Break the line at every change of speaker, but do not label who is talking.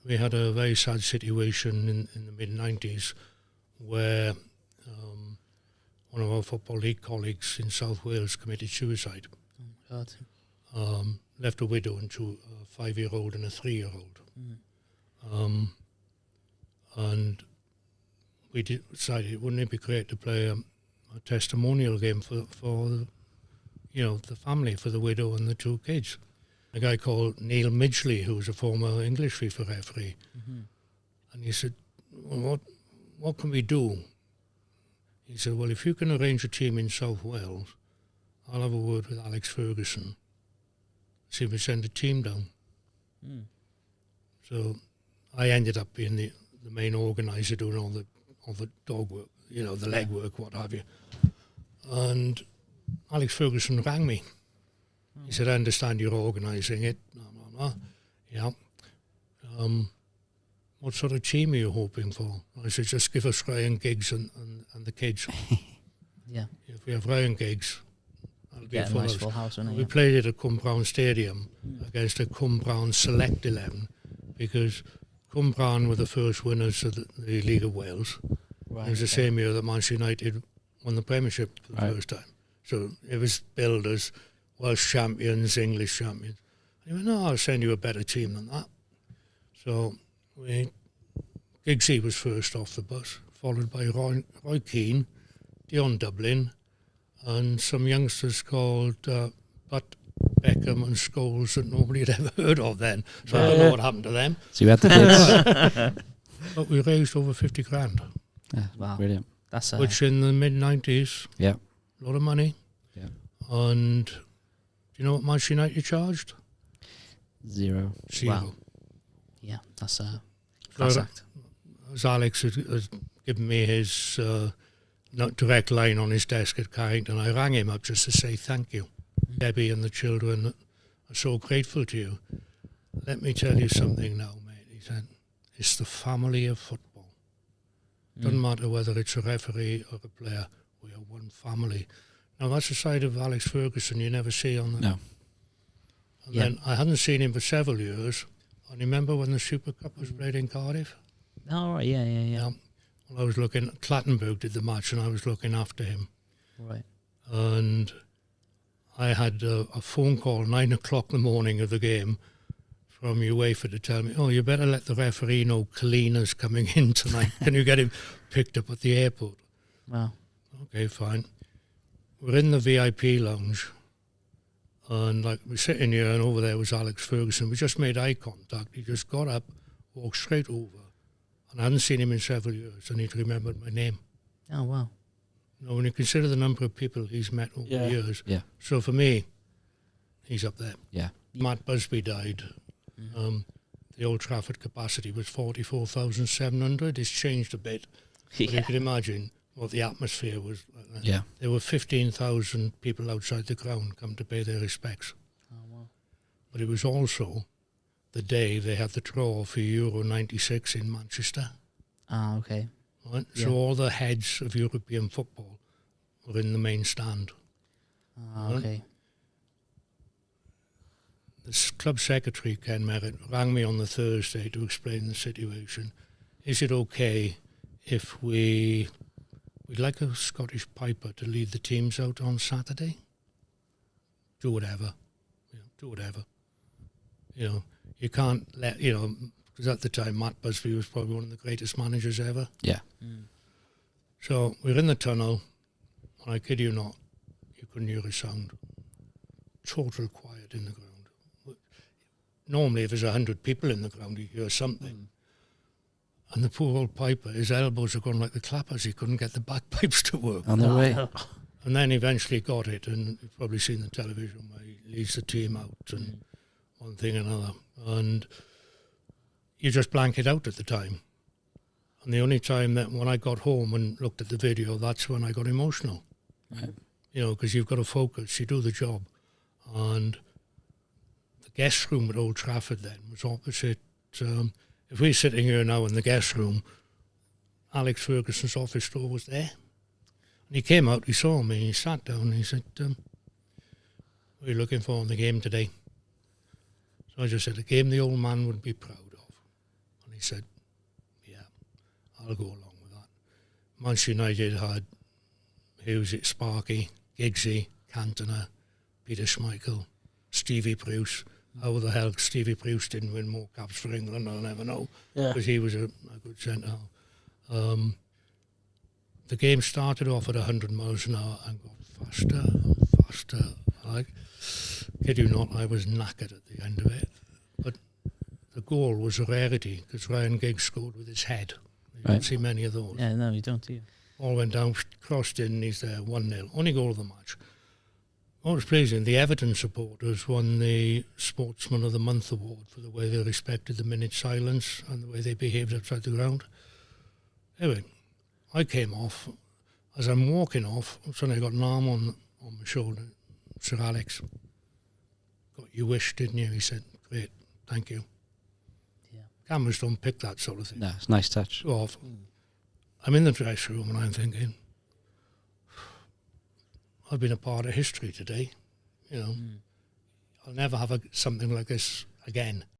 We had a very sad situation in the mid-90s where one of our Football League colleagues in South Wales committed suicide.
Oh, God.
Left a widow and a 5-year-old and a 3-year-old. And we decided, wouldn't it be great to play a testimonial game for the family, for the widow and the 2 kids. A guy called Neil Midgley, who was a former English FIFA referee. And he said, well, what can we do? He said, well, if you can arrange a team in South Wales, I'll have a word with Alex Ferguson, see if we send a team down. So I ended up being the main organizer, doing all the dog work, the leg work, what have you. And Alex Ferguson rang me. He said, I understand you're organising it, blah, blah, blah. Yeah. What sort of team are you hoping for? I said, just give us Ryan Giggs and the kids.
Yeah.
If we have Ryan Giggs, that'll be a
full house.
We played it at Cwmbran Stadium against a Cwmbran Select 11 because Cwmbran were the first winners of the League of Wales. Right, it was the same year that Manchester United won the Premiership for the first time. So it was billed as Welsh champions, English champions. And he went, no, I'll send you a better team than that. So Giggsy was first off the bus, followed by Roy Keane, Dion Dublin, and some youngsters called Butt, Beckham and Scholes that nobody had ever heard of then. So I don't know what happened to them.
So you had the kids.
But we raised over 50 grand.
Yeah, wow. Brilliant.
That's
which in the mid-90s,
a
lot of money.
Yeah.
And do you know what Manchester United charged?
Zero.
Wow. Yeah, that's a class act.
As Alex has given me his direct line on his desk at Carrington, I rang him up just to say thank you. Debbie and the children are so grateful to you. Let me tell you something now, mate. He said, it's the family of football. Doesn't matter whether it's a referee or a player. We are one family. Now, that's a side of Alex Ferguson you never see on the...
No.
And then I hadn't seen him for several years. And remember when the Super Cup was played in Cardiff?
Oh, right, yeah.
Well, I was looking... Clattenburg did the match and I was looking after him.
Right.
And I had a phone call 9 o'clock in the morning of the game from UEFA to tell me, oh, you better let the referee know Kalina's coming in tonight. Can you get him picked up at the airport?
Wow.
Okay, fine. We're in the VIP lounge, and we're sitting here, and over there was Alex Ferguson. We just made eye contact. He just got up, walked straight over, and I hadn't seen him in several years, and he'd remembered my name.
Oh, wow.
When you consider the number of people he's met over the years.
Yeah.
So for me, he's up there.
Yeah.
Matt Busby died. The Old Trafford capacity was 44,700. It's changed a bit. But you can imagine what the atmosphere was.
Yeah.
There were 15,000 people outside the ground come to pay their respects.
Oh, wow.
But it was also the day they had the draw for Euro 96 in Manchester.
Ah, okay.
Right? Yeah. So all the heads of European football were in the main stand.
Ah, okay.
The club secretary, Ken Merritt, rang me on the Thursday to explain the situation. Is it okay if we'd like a Scottish piper to lead the teams out on Saturday? Do whatever. Do whatever. You can't let, because at the time Matt Busby was probably one of the greatest managers ever.
Yeah.
So we're in the tunnel, and I kid you not, you couldn't hear a sound. Total quiet in the ground. Normally, if there's 100 people in the ground, you hear something. And the poor old piper, his elbows are going like the clappers. He couldn't get the bagpipes to work.
On their way.
And then eventually got it, and you've probably seen the television where he leads the team out and one thing and another. And you just blank it out at the time. And the only time that when I got home and looked at the video, that's when I got emotional.
Right.
Because you've got to focus, you do the job. And the guest room at Old Trafford then was opposite. If we're sitting here now in the guest room, Alex Ferguson's office door was there. And he came out, he saw me, he sat down and he said, what are you looking for in the game today? So I just said, a game the old man would be proud of. he said, yeah, I'll go along with that. Manchester United had Sparky, Giggsy, Cantona, Peter Schmeichel, Stevie Bruce. How the hell Stevie Bruce didn't win more caps for England, I'll never know.
Yeah.
Because he was a good centre. The game started off at 100 miles an hour and got faster and faster. Kid you not, I was knackered at the end of it. But the goal was a rarity because Ryan Giggs scored with his head. You don't see many of those.
Yeah, no, you don't, do you?
All went down, crossed in, and he's there, 1-0. Only goal of the match. What was pleasing, the Everton supporters won the Sportsman of the Month award for the way they respected the minute silence and the way they behaved outside the ground. Anyway, I came off. As I'm walking off, suddenly I got an arm on my shoulder. Sir Alex, got your wish, didn't you? He said, great, thank you.
Yeah.
Cameras don't pick that sort of thing.
No, it's a nice touch.
Go off. I'm in the dressing room and I'm thinking, I've been a part of history today. You know, I'll never have something like this again.